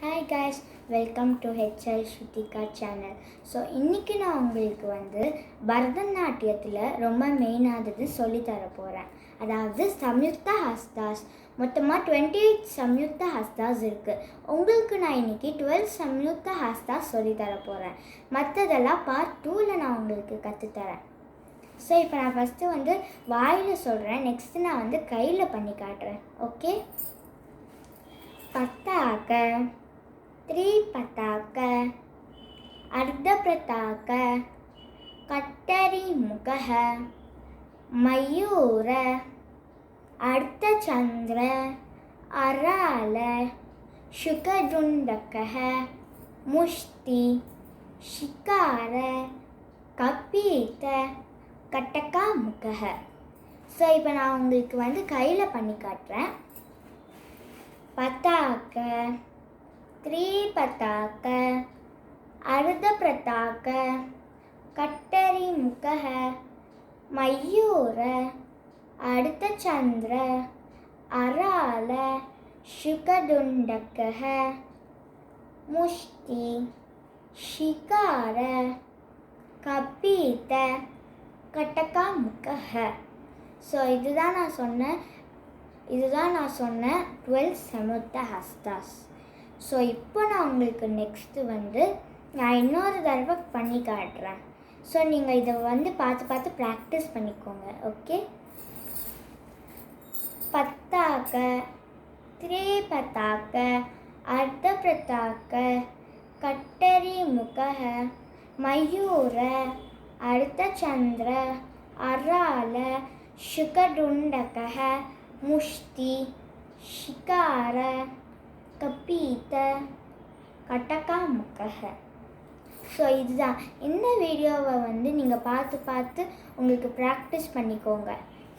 Hi guys, welcome to HL Shrutika channel. So இன்றைக்கி நான் உங்களுக்கு பரதநாட்டியத்தில் ரொம்ப மெயினானது சொல்லித்தர போகிறேன். அதாவது சம்யுக்தா ஹஸ்தாஸ். மொத்தமாக 28 சம்யுக்தா ஹஸ்தாஸ் இருக்குது. உங்களுக்கு நான் இன்றைக்கி 12 சம்யுக்தா ஹஸ்தாஸ் சொல்லித்தர போகிறேன். மற்றதெல்லாம் பார்ட் 2ல் நான் உங்களுக்கு கற்றுத்தரேன். ஸோ இப்போ நான் ஃபஸ்ட்டு வாயில் சொல்கிறேன், நெக்ஸ்ட்டு நான் கையில் பண்ணி காட்டுறேன். ஓகே, பத்தாக்க, त्रिपताक, अर्धप्रताक, कट्टरीमुखः, मयूर, अर्धचंद्र, अराल, शुकदुंडकः, मुष्टि, शिकार, कपीत, कटकामुखः. ஸோ இப்போ நான் உங்களுக்கு கையில் பண்ணி காட்டுறேன். पताक, त्रिपताक, अर्धप्रताक, कट्टरीमुखः, मयूर, अर्धचंद्र, अराल, शुकदुंडकः, मुष्टि, शिकार, कपीत, कटकामुखः. ஸோ இதுதான் நான் சொன்ன 12 சம்யுக்தா ஹஸ்தாஸ். ஸோ இப்போ நான் உங்களுக்கு நெக்ஸ்ட்டு நான் இன்னொரு தடவை பண்ணி காட்டுறேன். ஸோ நீங்கள் இதை பார்த்து ப்ராக்டிஸ் பண்ணிக்கோங்க. ஓகே, பத்தாக்க, त्रिपताक, अर्धप्रताक, कट्टरीमुखः, मयूर, अर्धचंद्र, अराल, शुकदुंडकः, मुष्टि, शिकार, कपीत, कटकामुखः. ஸோ இதுதான். இந்த வீடியோவை நீங்கள் பார்த்து உங்களுக்கு ப்ராக்டிஸ் பண்ணிக்கோங்க.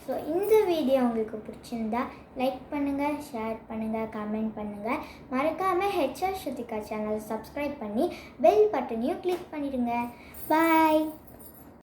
ஸோ இந்த வீடியோ உங்களுக்கு பிடிச்சிருந்தா லைக் பண்ணுங்கள், ஷேர் பண்ணுங்கள், கமெண்ட் பண்ணுங்கள். மறக்காமல் HL Shrutika சேனலை சப்ஸ்கிரைப் பண்ணி பெல் பட்டனையும் கிளிக் பண்ணிடுங்க. பாய்.